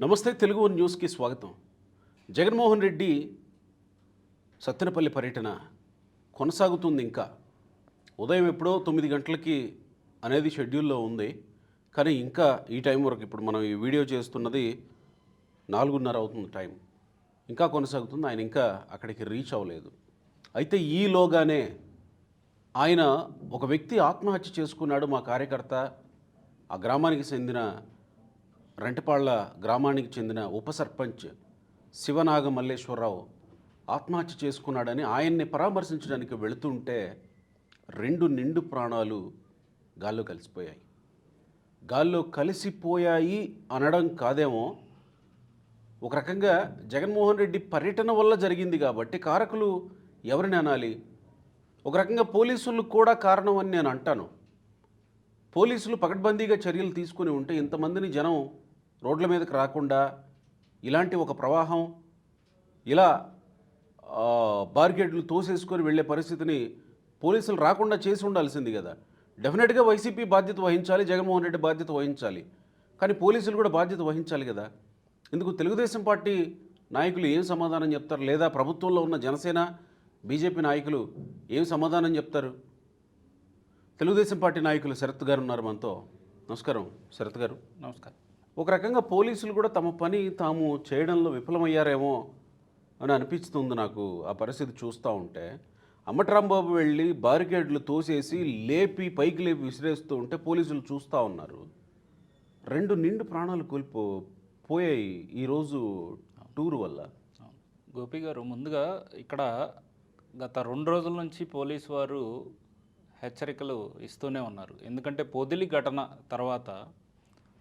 నమస్తే తెలుగు వన్ న్యూస్కి స్వాగతం. జగన్మోహన్ రెడ్డి సత్తెనపల్లి పర్యటన కొనసాగుతుంది. ఇంకా ఉదయం ఎప్పుడో 9 గంటలకి అనేది షెడ్యూల్లో ఉంది. కానీ ఇంకా ఈ టైం వరకు ఇప్పుడు మనం ఈ వీడియో చేస్తున్నది 4:30 అవుతుంది టైం. ఇంకా కొనసాగుతుంది. ఆయన ఇంకా అక్కడికి రీచ్ అవ్వలేదు. అయితే ఈలోగానే ఆయన ఒక వ్యక్తి ఆత్మహత్య చేసుకున్నాడు. మా కార్యకర్త ఆ గ్రామానికి చెందిన రెంటపాళ్ల గ్రామానికి చెందిన ఉప సర్పంచ్ శివనాగ మల్లేశ్వరరావు ఆత్మహత్య చేసుకున్నాడని ఆయన్ని పరామర్శించడానికి వెళుతుంటే 2 నిండు ప్రాణాలు గాల్లో కలిసిపోయాయి. గాల్లో కలిసిపోయాయి అనడం కాదేమో, ఒక రకంగా జగన్మోహన్ రెడ్డి పర్యటన వల్ల జరిగింది కాబట్టి కారకులు ఎవరిని అనాలి? ఒక రకంగా పోలీసులు కూడా కారణం అని నేను అంటాను. పోలీసులు పకడ్బందీగా చర్యలు తీసుకుని ఉంటే ఇంతమందిని జనం రోడ్ల మీదకి రాకుండా, ఇలాంటి ఒక ప్రవాహం ఇలా బార్గేట్లు తోసేసుకొని వెళ్ళే పరిస్థితిని పోలీసులు రాకుండా చేసి ఉండాల్సింది కదా. డెఫినెట్గా వైసీపీ బాధ్యత వహించాలి, జగన్మోహన్ రెడ్డి బాధ్యత వహించాలి. కానీ పోలీసులు కూడా బాధ్యత వహించాలి కదా. ఎందుకు తెలుగుదేశం పార్టీ నాయకులు ఏం సమాధానం చెప్తారు? లేదా ప్రభుత్వంలో ఉన్న జనసేన బీజేపీ నాయకులు ఏం సమాధానం చెప్తారు? తెలుగుదేశం పార్టీ నాయకులు శరత్ గారు ఉన్నారు మనతో. నమస్కారం శరత్ గారు. నమస్కారం. ఒక రకంగా పోలీసులు కూడా తమ పని తాము చేయడంలో విఫలమయ్యారేమో అని అనిపిస్తుంది నాకు ఆ పరిస్థితి చూస్తూ ఉంటే. అంబట్రాంబాబు వెళ్ళి బారికేడ్లు తోసేసి పైకి లేపి విసిరేస్తూ ఉంటే పోలీసులు చూస్తూ ఉన్నారు. 2 నిండు ప్రాణాలు పోయాయి ఈరోజు టూరు వల్ల. గోపి గారు, ముందుగా ఇక్కడ గత 2 రోజుల నుంచి పోలీసు వారు హెచ్చరికలు ఇస్తూనే ఉన్నారు. ఎందుకంటే పొదిలి ఘటన తర్వాత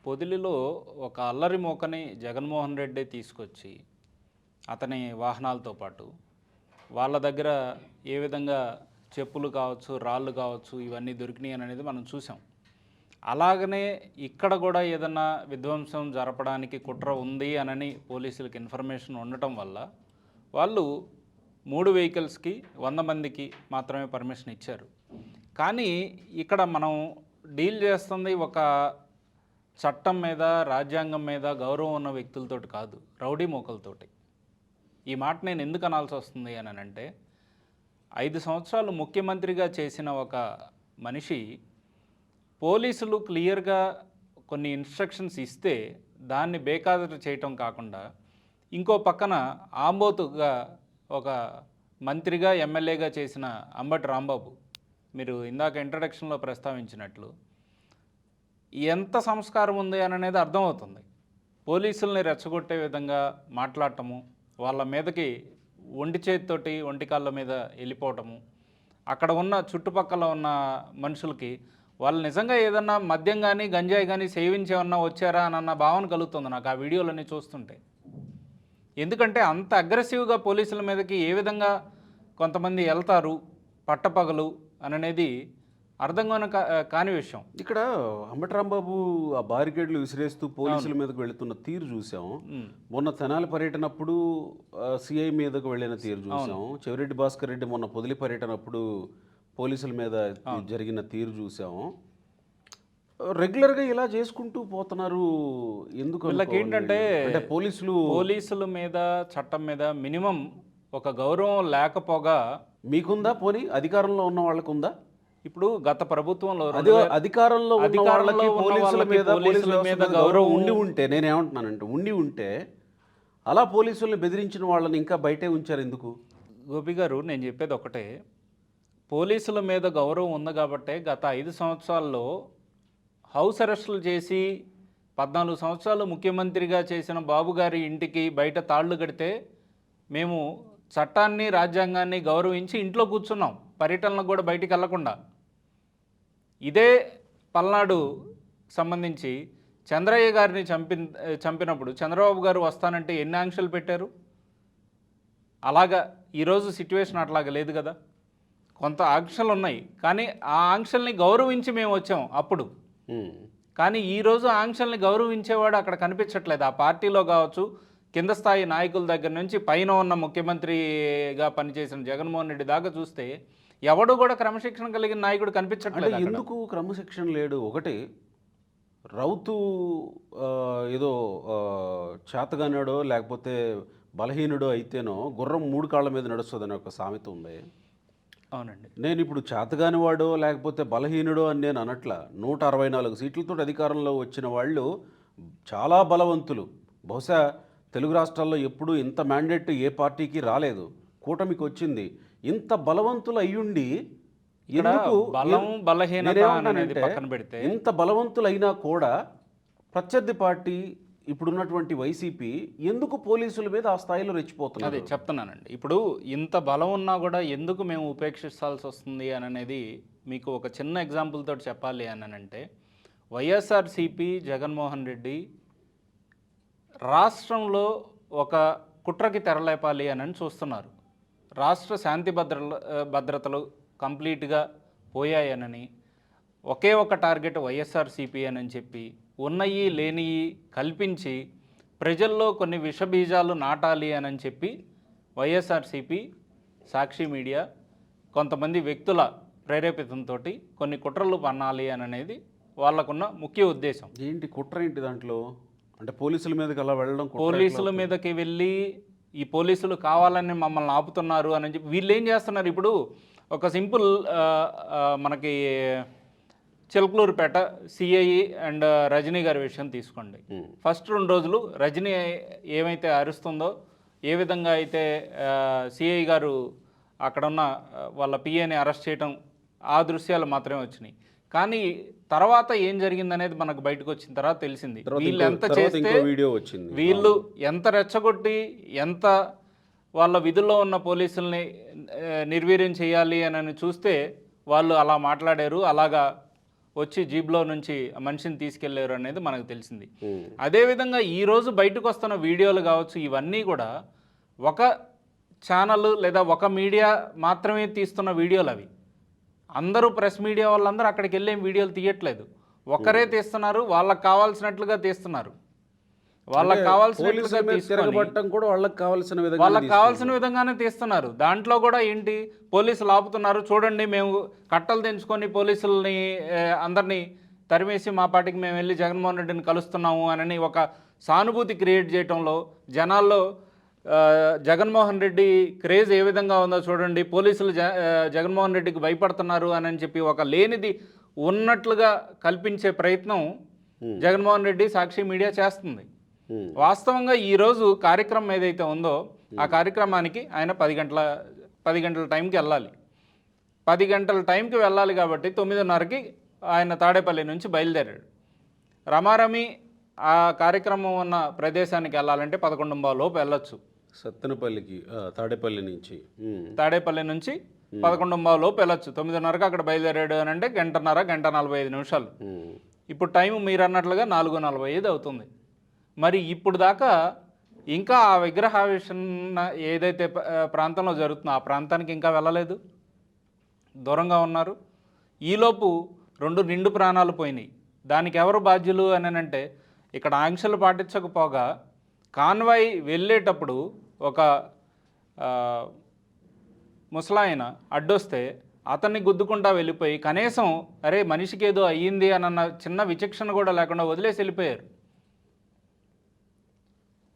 పొదిలిలో ఒక అల్లరి మోకని జగన్మోహన్ రెడ్డి తీసుకొచ్చి అతని వాహనాలతో పాటు వాళ్ళ దగ్గర ఏ విధంగా చెప్పులు కావచ్చు, రాళ్ళు కావచ్చు, ఇవన్నీ దొరికినాయి అనేది మనం చూసాం. అలాగనే ఇక్కడ కూడా ఏదన్నా విధ్వంసం జరపడానికి కుట్ర ఉంది అనని పోలీసులకు ఇన్ఫర్మేషన్ ఉండటం వల్ల వాళ్ళు 3 వెహికల్స్కి 100 మందికి మాత్రమే పర్మిషన్ ఇచ్చారు. కానీ ఇక్కడ మనం డీల్ చేస్తుంది ఒక చట్టం మీద, రాజ్యాంగం మీద గౌరవం ఉన్న వ్యక్తులతోటి కాదు, రౌడీ మోకలతోటి. ఈ మాట నేను ఎందుకు అనాల్సి వస్తుంది అని అంటే, 5 సంవత్సరాలు ముఖ్యమంత్రిగా చేసిన ఒక మనిషి పోలీసులు క్లియర్గా కొన్ని ఇన్స్ట్రక్షన్స్ ఇస్తే దాన్ని బేఖాతరు చేయటం కాకుండా, ఇంకో పక్కన ఆంబోతుగా ఒక మంత్రిగా ఎమ్మెల్యేగా చేసిన అంబటి రాంబాబు, మీరు ఇందాక ఇంట్రడక్షన్లో ప్రస్తావించినట్లు ఎంత సంస్కారం ఉంది అని అనేది అర్థమవుతుంది. పోలీసుల్ని రెచ్చగొట్టే విధంగా మాట్లాడటము, వాళ్ళ మీదకి ఒంటి చేతితోటి ఒంటి కాళ్ళ మీద వెళ్ళిపోవటము, అక్కడ ఉన్న చుట్టుపక్కల ఉన్న మనుషులకి వాళ్ళు నిజంగా ఏదన్నా మద్యం కానీ గంజాయి కానీ సేవించేమన్నా వచ్చారా అన్న భావన కలుగుతుంది నాకు ఆ వీడియోలన్నీ చూస్తుంటే. ఎందుకంటే అంత అగ్రెసివ్గా పోలీసుల మీదకి ఏ విధంగా కొంతమంది వెళ్తారు పట్టపగలు అనేది అర్థం కాని విషయం. ఇక్కడ అంబట్రాంబాబు ఆ బారికేడ్లు విసిరేస్తూ పోలీసుల మీదకు వెళుతున్న తీరు చూసాం. మొన్న తెనాలి పర్యటనప్పుడు సిఐ మీదకు వెళ్ళిన తీరు చూసాం. చెవిరెడ్డి భాస్కర్ రెడ్డి మొన్న పొదిలి పర్యటనప్పుడు పోలీసుల మీద జరిగిన తీరు చూసాం. రెగ్యులర్గా ఇలా చేసుకుంటూ పోతున్నారు. ఎందుకు? వీళ్ళకి ఏంటంటే పోలీసుల మీద, చట్టం మీద మినిమం ఒక గౌరవం లేకపోగా మీకుందా? పోనీ అధికారంలో ఉన్న వాళ్ళకుందా? ఇప్పుడు గత ప్రభుత్వంలో అధికారంలో ఉన్న వాళ్ళకి పోలీసుల మీద గౌరవం ఉండి ఉంటే, నేనేమంటున్నానంటే ఉండి ఉంటే అలా పోలీసుల్ని బెదిరించిన వాళ్ళని ఇంకా బయటే ఉంచారు ఎందుకు? గోపి గారు, నేను చెప్పేది ఒకటే, పోలీసుల మీద గౌరవం ఉంది కాబట్టే గత 5 సంవత్సరాల్లో హౌస్ అరెస్టులు చేసి 14 సంవత్సరాలు ముఖ్యమంత్రిగా చేసిన బాబు గారి ఇంటికి బయట తాళ్లు కడితే మేము చట్టాన్ని, రాజ్యాంగాన్ని గౌరవించి ఇంట్లో కూర్చున్నాం, పర్యటనలకు కూడా బయటికి వెళ్లకుండా. ఇదే పల్నాడు సంబంధించి చంద్రయ్య గారిని చంపినప్పుడు చంద్రబాబు గారు వస్తానంటే ఎన్ని ఆంక్షలు పెట్టారు? అలాగా ఈరోజు సిట్యువేషన్ అట్లాగా లేదు కదా. కొంత ఆంక్షలు ఉన్నాయి, కానీ ఆ ఆంక్షల్ని గౌరవించి మేము వచ్చాం అప్పుడు. కానీ ఈరోజు ఆంక్షల్ని గౌరవించేవాడు అక్కడ కనిపించట్లేదు. ఆ పార్టీలో కావచ్చు, కింద స్థాయి నాయకుల దగ్గర నుంచి పైన ఉన్న ముఖ్యమంత్రిగా పనిచేసిన జగన్మోహన్ రెడ్డి దాకా చూస్తే ఎవడు కూడా క్రమశిక్షణ కలిగిన నాయకుడు కనిపించట్లేదు. ఎందుకు క్రమశిక్షణ లేడు? ఒకటి రౌతు ఏదో చేతగానాడో లేకపోతే బలహీనుడో అయితేనో గుర్రం 3 కాళ్ళ మీద నడుస్తుందని ఒక సామెత ఉంది. అవునండి. నేను ఇప్పుడు చేతగాని వాడో లేకపోతే బలహీనుడో అని నేను అనట్ల. 164 సీట్లతో అధికారంలో వచ్చిన వాళ్ళు చాలా బలవంతులు. బహుశా తెలుగు రాష్ట్రాల్లో ఎప్పుడూ ఇంత మ్యాండేట్ ఏ పార్టీకి రాలేదు. కూటమికి వచ్చింది. ఇంత బలవంతులు అయ్యుండి ఇక్కడ ఎందుకు బలం బలహీనత అనేది నేనేమంటానంటే పక్కన పెడితే ఇంత బలవంతులైనా కూడా ప్రత్యర్థి పార్టీ ఇప్పుడున్నటువంటి వైసీపీ ఎందుకు పోలీసుల మీద ఆ స్థాయిలో అదే రెచ్చిపోతున్నారు? చెప్తున్నానండి. ఇప్పుడు ఇంత బలం ఉన్నా కూడా ఎందుకు మేము ఉపేక్షించాల్సి వస్తుంది అని అనేది మీకు ఒక చిన్న ఎగ్జాంపుల్ తోటి చెప్పాలి అని అంటే, వైఎస్ఆర్సీపీ జగన్మోహన్ రెడ్డి రాష్ట్రంలో ఒక కుట్రకి తెరలేపాలి అని చూస్తున్నారు. రాష్ట్ర శాంతి భద్రతలు కంప్లీట్గా పోయాయనని ఒకే ఒక టార్గెట్ వైఎస్ఆర్సీపీ అని చెప్పి ఉన్నయి లేనియి కల్పించి ప్రజల్లో కొన్ని విషబీజాలు నాటాలి అని చెప్పి వైఎస్ఆర్సీపీ, సాక్షి మీడియా, కొంతమంది వ్యక్తుల ప్రేరేపితంతో కొన్ని కుట్రలు పన్నాలి అని అనేది వాళ్ళకున్న ముఖ్య ఉద్దేశం. ఏంటి కుట్ర ఏంటి దాంట్లో? అంటే పోలీసుల మీదకి అలా వెళ్ళడం కుట్ర పోలీసుల మీదకి వెళ్ళి ఈ పోలీసులు కావాలని మమ్మల్ని ఆపుతున్నారు అని చెప్పి వీళ్ళు ఏం చేస్తున్నారు? ఇప్పుడు ఒక సింపుల్ మనకి చిలకలూరుపేట సిఐ అండ్ రజనీ గారి విషయం తీసుకోండి. ఫస్ట్ 2 రోజులు రజనీ ఏమైతే అరుస్తుందో, ఏ విధంగా అయితే సిఐ గారు అక్కడున్న వాళ్ళ పిఏని అరెస్ట్ చేయడం, ఆ దృశ్యాలు మాత్రమే వచ్చినాయి. కానీ తర్వాత ఏం జరిగిందనేది మనకు బయటకు వచ్చిన తర్వాత తెలిసింది. వీళ్ళు ఎంత చేస్తే వీడియో వచ్చింది, వీళ్ళు ఎంత రెచ్చగొట్టి ఎంత వాళ్ళ విధుల్లో ఉన్న పోలీసుల్ని నిర్వీర్యం చేయాలి అని చూస్తే వాళ్ళు అలా మాట్లాడారు, అలాగా వచ్చి జీబ్లో నుంచి మనిషిని తీసుకెళ్లారు అనేది మనకు తెలిసింది. అదేవిధంగా ఈరోజు బయటకు వస్తున్న వీడియోలు కావచ్చు, ఇవన్నీ కూడా ఒక ఛానల్ లేదా ఒక మీడియా మాత్రమే తీస్తున్న వీడియోలు అవి. అందరూ ప్రెస్ మీడియా వాళ్ళందరూ అక్కడికి వెళ్ళేం వీడియోలు తీయట్లేదు, ఒక్కరే తీస్తున్నారు, వాళ్ళకి కావాల్సినట్లుగా తీస్తున్నారు. వాళ్ళకి కావాల్సినట్లుగా కూడా వాళ్ళకి కావాల్సిన విధంగానే తీస్తున్నారు. దాంట్లో కూడా ఏంటి, పోలీసులు ఆపుతున్నారు, చూడండి మేము కట్టలు తెంచుకొని పోలీసుల్ని అందరినీ తరిమేసి మా పాటికి మేము వెళ్ళి జగన్మోహన్ రెడ్డిని కలుస్తున్నాము అని ఒక సానుభూతి క్రియేట్ చేయడంలో జనాల్లో జగన్మోహన్ రెడ్డి క్రేజ్ ఏ విధంగా ఉందో చూడండి, పోలీసులు జగన్మోహన్ రెడ్డికి భయపడుతున్నారు అని చెప్పి ఒక లేనిది ఉన్నట్లుగా కల్పించే ప్రయత్నం జగన్మోహన్ రెడ్డి, సాక్షి మీడియా చేస్తుంది. వాస్తవంగా ఈరోజు కార్యక్రమం ఏదైతే ఉందో ఆ కార్యక్రమానికి ఆయన 10 గంటల టైంకి వెళ్ళాలి. 10 గంటల టైంకి వెళ్ళాలి కాబట్టి 9:30కి ఆయన తాడేపల్లి నుంచి బయలుదేరాడు. రమారమి ఆ కార్యక్రమం ఉన్న ప్రదేశానికి వెళ్ళాలంటే 11:15 లోపు వెళ్ళొచ్చు. సత్తెనపల్లికి తాడేపల్లి నుంచి 11:15 లోపు వెళ్ళొచ్చు. 9:30కి అక్కడ బయలుదేరాడు అని అంటే గంట 45 నిమిషాలు. ఇప్పుడు టైం మీరు అన్నట్లుగా 4:45 అవుతుంది. మరి ఇప్పుడు దాకా ఇంకా ఆ విగ్రహావిష్కరణ ఏదైతే ప్రాంతంలో జరుగుతుందో ఆ ప్రాంతానికి ఇంకా వెళ్ళలేదు, దూరంగా ఉన్నారు. ఈలోపు 2 నిండు ప్రాణాలు పోయినాయి. దానికి ఎవరు బాధ్యులు అని అంటే, ఇక్కడ ఆంక్షలు పాటించకపోగా కాన్వాయ్ వెళ్ళేటప్పుడు ఒక ముసలాయన అడ్డొస్తే అతన్ని గుద్దుకుంటా వెళ్ళిపోయి కనీసం అరే మనిషికి ఏదో అయ్యింది అన్న చిన్న విచక్షణ కూడా లేకుండా వదిలేసి వెళ్ళిపోయారు.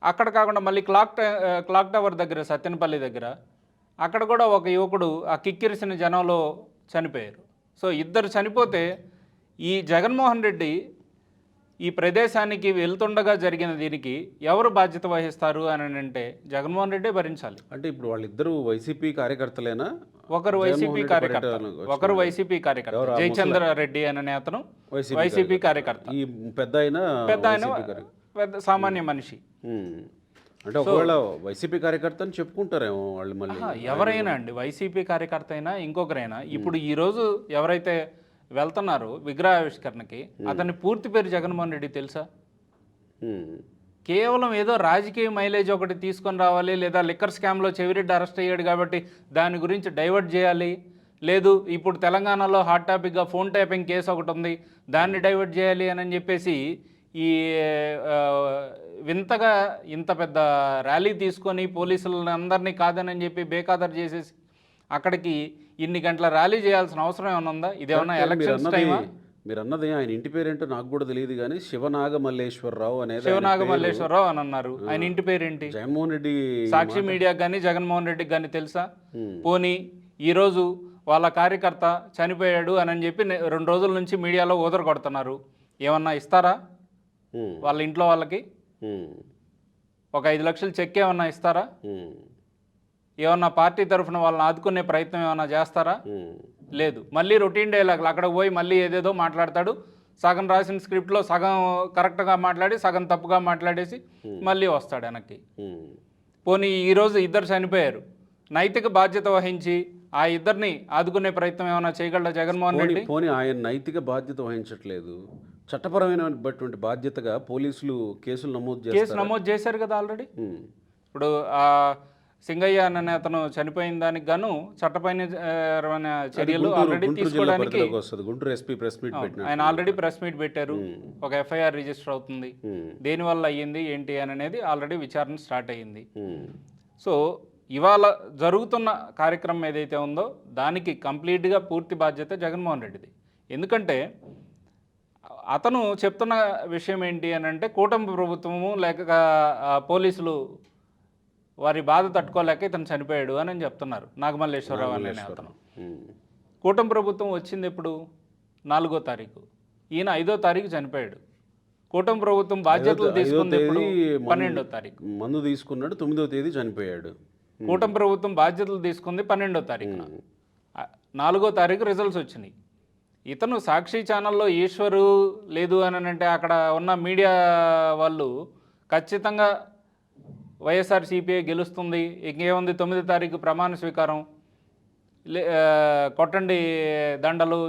అక్కడ కాకుండా మళ్ళీ క్లాక్ టవర్ దగ్గర, సత్తెనపల్లి దగ్గర అక్కడ కూడా ఒక యువకుడు ఆ కిక్కిరిసిన జనంలో చనిపోయారు. సో ఇద్దరు చనిపోతే ఈ జగన్మోహన్ రెడ్డి ఈ ప్రదేశానికి వెళ్తుండగా జరిగిన దీనికి ఎవరు బాధ్యత వహిస్తారు అని అంటే జగన్మోహన్ రెడ్డే భరించాలి. అంటే ఇప్పుడు వాళ్ళిద్దరూ వైసీపీ కార్యకర్తలేనా? ఒకరు వైసీపీ కార్యకర్త జయచంద్ర రెడ్డి అనే అతను వైసీపీ కార్యకర్త. ఈ పెద్ద సామాన్య మనిషి. అంటే ఒకవేళ వైసీపీ కార్యకర్త అని చెప్పుకుంటారేమో వాళ్ళు. మళ్ళీ ఎవరైనా అండి, వైసీపీ కార్యకర్త అయినా ఇంకొకరైనా, ఇప్పుడు ఈరోజు ఎవరైతే వెళ్తున్నారో విగ్రహావిష్కరణకి అతని పూర్తి పేరు జగన్మోహన్ రెడ్డి తెలుసా? కేవలం ఏదో రాజకీయ మైలేజ్ ఒకటి తీసుకొని రావాలి, లేదా లిక్కర్ స్కామ్లో చెవిరెడ్డి అరెస్ట్ అయ్యాడు కాబట్టి దాని గురించి డైవర్ట్ చేయాలి, లేదు ఇప్పుడు తెలంగాణలో హాట్ టాపిక్గా ఫోన్ ట్యాపింగ్ కేసు ఒకటి ఉంది దాన్ని డైవర్ట్ చేయాలి అని చెప్పేసి ఈ వింతగా ఇంత పెద్ద ర్యాలీ తీసుకొని పోలీసులను అందరినీ కాదని చెప్పి బేఖాతరు చేసేసి అక్కడికి ఇన్ని గంటల ర్యాలీ చేయాల్సిన అవసరం ఏమైనా ఉందా? ఇదేమన్నా ఎలక్షన్స్ టైమా? మీరు అన్నది ఆయన ఇంటి పేరేంటో నాకు కూడా తెలియదు కానీ శివనాగమల్లేశ్వరరావు అనేది ఆయన శివనాగ పేరు. మల్లేశ్వరరావు అని అన్నారు. ఆయన ఇంటి పేరేంటి? జగన్మోహన్ రెడ్డి సాక్షి మీడియాకి కానీ జగన్మోహన్ రెడ్డికి కానీ తెలుసా? ఉమ్, పోనీ ఈరోజు వాళ్ళ కార్యకర్త చనిపోయాడు అని చెప్పి 2 రోజుల నుంచి మీడియాలో ఊదర కొడుతున్నారు. ఏమన్నా ఇస్తారా ఉమ్, వాళ్ళ ఇంట్లో వాళ్ళకి? ఉమ్, ఒక 5 లక్షలు చెక్ ఏమన్నా ఇస్తారా? ఉమ్, ఏమన్నా పార్టీ తరఫున వాళ్ళని ఆదుకునే ప్రయత్నం ఏమన్నా చేస్తారా? ఉమ్, లేదు. మళ్ళీ రొటీన్ డైలాగులు, అక్కడ పోయి మళ్ళీ ఏదేదో మాట్లాడతాడు. సగం రాసిన స్క్రిప్ట్లో సగం కరెక్ట్గా మాట్లాడి సగం తప్పుగా మాట్లాడేసి మళ్ళీ వస్తాడు వెనక్కి. ఉమ్. పోనీ ఈరోజు ఇద్దరు చనిపోయారు, నైతిక బాధ్యత వహించి ఆ ఇద్దరిని ఆదుకునే ప్రయత్నం ఏమైనా చేయగలరా జగన్మోహన్ రెడ్డి? పోనీ ఆయన నైతిక బాధ్యత వహించట్లేదు, చట్టపరమైనటువంటి బాధ్యతగా పోలీసులు కేసులు నమోదు కేసు చేస్తారు. నమోదు చేశారు కదా ఆల్రెడీ. ఉమ్, ఇప్పుడు ఆ సింగయ్య అనే అతను చనిపోయిన దానికి గాను చట్టపైన చర్యలు ఆల్రెడీ గుంటూరు జిల్లా తీసుకోవడానికి పరిధిలోకి వస్తుంది. గుంటూరు ఎస్పీ ప్రెస్ మీట్ పెట్టిన. ఆయన ఆల్రెడీ ప్రెస్ మీట్ పెట్టారు. ఒక ఎఫ్ఐఆర్ రిజిస్టర్ అవుతుంది. దేనివల్ల అయ్యింది ఏంటి అని అనేది ఆల్రెడీ విచారణ స్టార్ట్ అయ్యింది. సో ఇవాళ జరుగుతున్న కార్యక్రమం ఏదైతే ఉందో దానికి కంప్లీట్గా పూర్తి బాధ్యత జగన్మోహన్ రెడ్డిది. ఎందుకంటే అతను చెప్తున్న విషయం ఏంటి అని అంటే, కూటమి ప్రభుత్వము లేక పోలీసులు వారి బాధ తట్టుకోలేక ఇతను చనిపోయాడు అని చెప్తున్నారు. నాగమల్లేశ్వరరావు అనే అతను. కూటమి ప్రభుత్వం వచ్చింది ఎప్పుడు? 4వ తారీఖు. ఈయన 5వ తారీఖు చనిపోయాడు. కూటమి ప్రభుత్వం బాధ్యతలు తీసుకుంది ఎప్పుడు? 12వ తారీఖు. మందు తీసుకున్నాడు, 9వ తేదీ చనిపోయాడు. కూటమి ప్రభుత్వం బాధ్యతలు తీసుకుంది 12వ తారీఖున. 4వ తారీఖు రిజల్ట్స్ వచ్చినాయి. ఇతను సాక్షి ఛానల్లో ఈశ్వరు లేదు అని అంటే అక్కడ ఉన్న మీడియా వాళ్ళు ఖచ్చితంగా వైఎస్ఆర్సీపీ గెలుస్తుంది, ఇంకేముంది 9వ తారీఖు ప్రమాణ స్వీకారం, కొట్టండి దండలు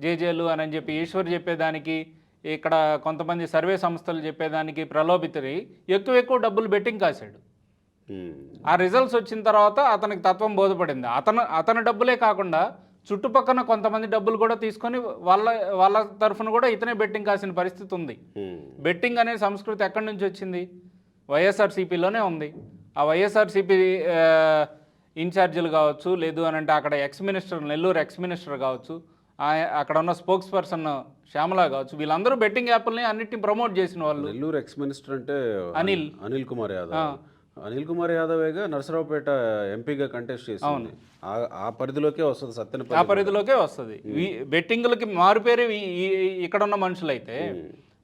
జేజేలు అని చెప్పి ఈశ్వర్ చెప్పేదానికి, ఇక్కడ కొంతమంది సర్వే సంస్థలు చెప్పేదానికి ప్రలోభితులై ఎక్కువ డబ్బులు బెట్టింగ్ కాశాడు. ఆ రిజల్ట్స్ వచ్చిన తర్వాత అతనికి తత్వం బోధపడింది. అతని డబ్బులే కాకుండా చుట్టుపక్కల కొంతమంది డబ్బులు కూడా తీసుకొని వాళ్ళ తరఫున కూడా ఇతనే బెట్టింగ్ కాసిన పరిస్థితి ఉంది. బెట్టింగ్ అనే సంస్కృతి ఎక్కడి నుంచి వచ్చింది? వైఎస్ఆర్సీపీలోనే ఉంది. ఆ వైఎస్ఆర్సీపీ ఇన్ఛార్జీలు కావచ్చు, లేదు అని అంటే అక్కడ నెల్లూరు ఎక్స్ మినిస్టర్ కావచ్చు, అక్కడ ఉన్న స్పోక్స్ పర్సన్ శ్యామలా కావచ్చు, వీళ్ళందరూ బెట్టింగ్ యాప్లని అన్నిటిని ప్రమోట్ చేసిన వాళ్ళు. నెల్లూరు ఎక్స్ మినిస్టర్ అంటే అనిల్ కుమార్ యాదవ్. అనిల్ కుమార్ యాదవేగా నరసరావుపేట ఎంపీగా కంటెస్ట్ చేసింది. ఆ పరిధిలోకే వస్తుంది, సత్యనపల్లి ఆ పరిధిలోకే వస్తుంది. బెట్టింగ్లకి మారుపేరు ఇక్కడ ఉన్న మనుషులైతే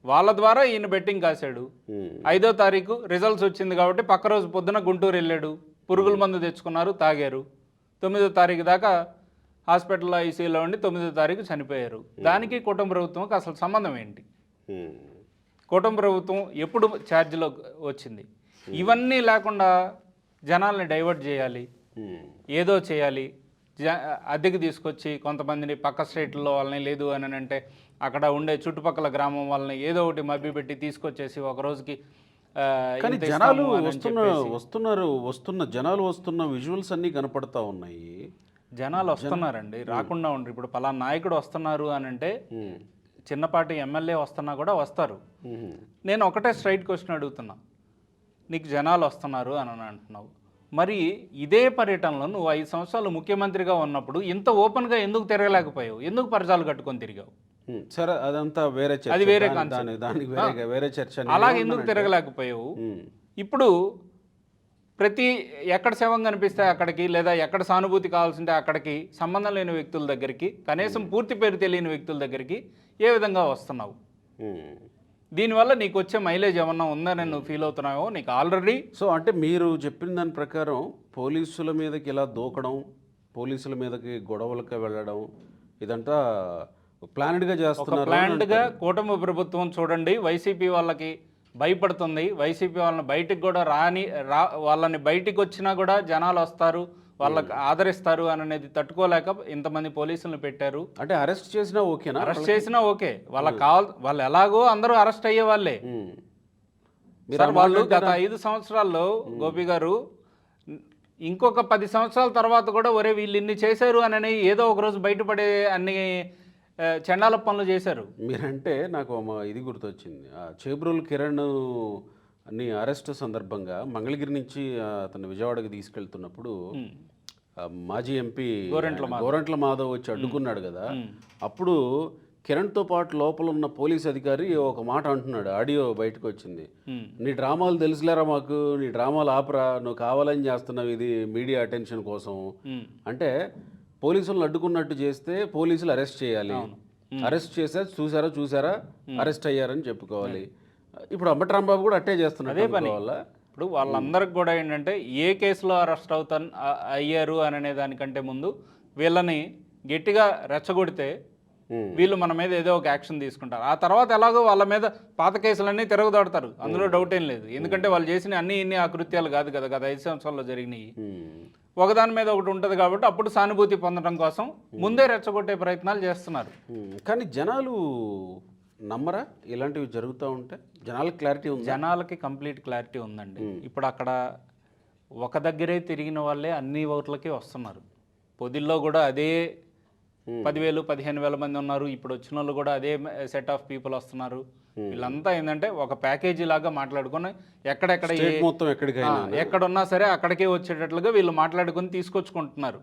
వాళ్ళ ద్వారా ఈయన బెట్టింగ్ కాశాడు. 5వ తారీఖు రిజల్ట్స్ వచ్చింది కాబట్టి పక్క రోజు పొద్దున గుంటూరు వెళ్ళాడు, పురుగుల మందు తెచ్చుకున్నారు, తాగారు. 9వ తారీఖు దాకా హాస్పిటల్లో ఐసీయూలో ఉండి 9వ తారీఖు చనిపోయారు. దానికి కూటమి ప్రభుత్వంకి అసలు సంబంధం ఏంటి? కూటమి ప్రభుత్వం ఎప్పుడు ఛార్జ్లో వచ్చింది? ఇవన్నీ లేకుండా జనాల్ని డైవర్ట్ చేయాలి, ఏదో చేయాలి, అద్దెకి తీసుకొచ్చి కొంతమందిని పక్క స్టేట్లో వాళ్ళని, లేదు అని అంటే అక్కడ ఉండే చుట్టుపక్కల గ్రామం వాళ్ళని ఏదో ఒకటి మభ్యపెట్టి తీసుకొచ్చేసి ఒక రోజుకి కానీ జనాలు వస్తున్న విజువల్స్ అన్నీ కనపడతా ఉన్నాయి. జనాలు వస్తున్నారండి, రాకుండా ఉండరు. ఇప్పుడు పలానా నాయకుడు వస్తున్నారు అని అంటే చిన్నపాటి ఎమ్మెల్యే వస్తున్నా కూడా వస్తారు. నేను ఒకటే స్ట్రైట్ క్వశ్చన్ అడుగుతున్నా, నీకు జనాలు వస్తున్నారు అని అంటున్నావు, మరి ఇదే పర్యటనలో నువ్వు 5 సంవత్సరాలు ముఖ్యమంత్రిగా ఉన్నప్పుడు ఇంత ఓపెన్గా ఎందుకు తిరగలేకపోయావు? ఎందుకు పరచాలు కట్టుకొని తిరిగావు? సరే, అదంతా వేరే చర్చ, అది వేరే దానికి వేరే చర్చ. అలాగే ఎందుకు తిరగలేకపోయావు? ఇప్పుడు ఎక్కడ శవం కనిపిస్తే అక్కడికి, లేదా ఎక్కడ సానుభూతి కావాల్సింటే అక్కడికి సంబంధం లేని వ్యక్తుల దగ్గరికి, కనీసం పూర్తి పేరు తెలియని వ్యక్తుల దగ్గరికి ఏ విధంగా వస్తున్నావు? దీనివల్ల నీకు వచ్చే మైలేజ్ ఏమన్నా ఉందని నువ్వు ఫీల్ అవుతున్నావో? నీకు ఆల్రెడీ అంటే మీరు చెప్పిన దాని ప్రకారం పోలీసుల మీదకి ఇలా దూకడం, పోలీసుల మీదకి గొడవలకి వెళ్ళడం, ఇదంతా ప్లానెడ్గా చేస్తున్నారు. ప్లానెడ్గా కూటమి ప్రభుత్వం చూడండి వైసీపీ వాళ్ళకి భయపడుతుంది. వైసీపీ వాళ్ళని బయటికి కూడా వాళ్ళని బయటికి వచ్చినా కూడా జనాలు వస్తారు, వాళ్ళకి ఆదరిస్తారు అని అనేది తట్టుకోలేక ఇంతమంది పోలీసులను పెట్టారు. అంటే అరెస్ట్ చేసినా ఓకేనా? అరెస్ట్ చేసినా ఓకే, వాళ్ళు ఎలాగో అందరూ అరెస్ట్ అయ్యే వాళ్ళే. వాళ్ళు గత 5 సంవత్సరాల్లో గోపి గారు ఇంకొక 10 సంవత్సరాల తర్వాత కూడా ఒరే వీళ్ళు ఇన్ని చేశారు అని ఏదో ఒక రోజు బయటపడే అన్ని చండాల పనులు చేశారు. మీరంటే నాకు ఇది గుర్తొచ్చింది. చేబ్రోలు కిరణ్ అన్ని అరెస్ట్ సందర్భంగా మంగళగిరి నుంచి అతను విజయవాడకి తీసుకెళ్తున్నప్పుడు మాజీ ఎంపీ గోరంట్ల మాధవ్ వచ్చి అడ్డుకున్నాడు కదా. అప్పుడు కిరణ్తో పాటు లోపల ఉన్న పోలీస్ అధికారి ఒక మాట అంటున్నాడు, ఆడియో బయటకు వచ్చింది. నీ డ్రామాలు తెలుసులేరా మాకు, నీ డ్రామాలు ఆపరా, నువ్వు కావాలని చేస్తున్నావు ఇది మీడియా అటెన్షన్ కోసం. అంటే పోలీసులను అడ్డుకున్నట్టు చేస్తే పోలీసులు అరెస్ట్ చేయాలి, అరెస్ట్ చేసా చూసారా అరెస్ట్ అయ్యారని చెప్పుకోవాలి. ఇప్పుడు అంబటి రాంబాబు కూడా అట్టే చేస్తున్నాడు వల్ల. ఇప్పుడు వాళ్ళందరికి కూడా ఏంటంటే ఏ కేసులో అరెస్ట్ అయ్యారు అనే దానికంటే ముందు వీళ్ళని గట్టిగా రెచ్చగొడితే వీళ్ళు మన మీద ఏదో ఒక యాక్షన్ తీసుకుంటారు. ఆ తర్వాత ఎలాగో వాళ్ళ మీద పాత కేసులన్నీ తిరగదాడుతారు, అందులో డౌట్ ఏం లేదు. ఎందుకంటే వాళ్ళు చేసిన ఇన్ని ఆకృత్యాలు కాదు కదా, గత 5 సంవత్సరాల్లో జరిగినాయి. ఒకదాని మీద ఒకటి ఉంటుంది కాబట్టి అప్పుడు సానుభూతి పొందడం కోసం ముందే రెచ్చగొట్టే ప్రయత్నాలు చేస్తున్నారు. కానీ జనాలు నమ్మరా ఇలాంటివి జరుగుతూ ఉంటే? జనాలకు క్లారిటీ ఉంది? జనాలకి కంప్లీట్ క్లారిటీ ఉందండి. ఇప్పుడు అక్కడ ఒక దగ్గరే తిరిగిన వాళ్ళే అన్ని ఓట్లకి వస్తున్నారు. పొదిల్లో కూడా అదే 10,000-15,000 మంది ఉన్నారు. ఇప్పుడు వచ్చిన వాళ్ళు కూడా అదే సెట్ ఆఫ్ పీపుల్ వస్తున్నారు. వీళ్ళంతా ఏంటంటే ఒక ప్యాకేజీ లాగా మాట్లాడుకొని ఎక్కడెక్కడ మొత్తం ఎక్కడున్నా సరే అక్కడికే వచ్చేటట్లుగా వీళ్ళు మాట్లాడుకొని తీసుకొచ్చుకుంటున్నారు.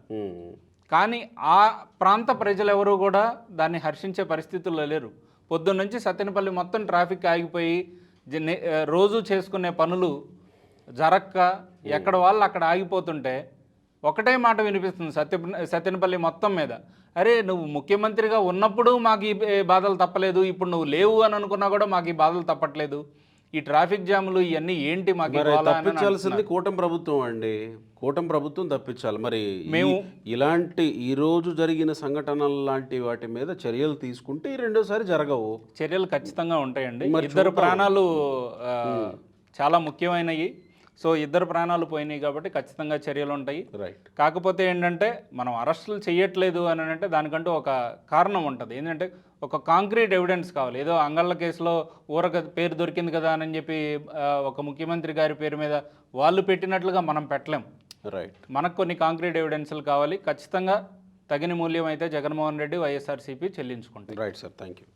కానీ ఆ ప్రాంత ప్రజలు ఎవరు కూడా దాన్ని హర్షించే పరిస్థితుల్లో లేరు. పొద్దున్న నుంచి సత్తెనపల్లి మొత్తం ట్రాఫిక్ ఆగిపోయి రోజు చేసుకునే పనులు జరక్క ఎక్కడ వాళ్ళు అక్కడ ఆగిపోతుంటే ఒకటే మాట వినిపిస్తుంది సత్తెనపల్లి మొత్తం మీద, అరే నువ్వు ముఖ్యమంత్రిగా ఉన్నప్పుడు మాకు ఈ బాధలు తప్పలేదు, ఇప్పుడు నువ్వు లేవు అని అనుకున్నా కూడా మాకు ఈ బాధలు తప్పట్లేదు, ఈ ట్రాఫిక్ జాములు ఇవన్నీ ఏంటి మాకు తప్పించాల్సింది కూటమి ప్రభుత్వం అండి. కూటమి ప్రభుత్వం తప్పించాలి. మరి మేము ఇలాంటి ఈ రోజు జరిగిన సంఘటనలు లాంటి వాటి మీద చర్యలు తీసుకుంటే ఈ రెండోసారి జరగవు. చర్యలు ఖచ్చితంగా ఉంటాయండి. ఇద్దరు ప్రాణాలు చాలా ముఖ్యమైనవి. సో ఇద్దరు ప్రాణాలు పోయినాయి కాబట్టి ఖచ్చితంగా చర్యలు ఉంటాయి. రైట్. కాకపోతే ఏంటంటే మనం అరెస్టులు చేయట్లేదు అని అంటే దానికంటూ ఒక కారణం ఉంటుంది. ఏంటంటే ఒక కాంక్రీట్ ఎవిడెన్స్ కావాలి. ఏదో అంగళ్ళ కేసులో ఊరక పేరు దొరికింది కదా అని చెప్పి ఒక ముఖ్యమంత్రి గారి పేరు మీద వాళ్ళు పెట్టినట్లుగా మనం పెట్టలేం. రైట్. మనకు కొన్ని కాంక్రీట్ ఎవిడెన్స్లు కావాలి. ఖచ్చితంగా తగిన మూల్యం అయితే జగన్మోహన్ రెడ్డి వైఎస్ఆర్సీపీ చెల్లించుకుంటారు. Right sir, thank you.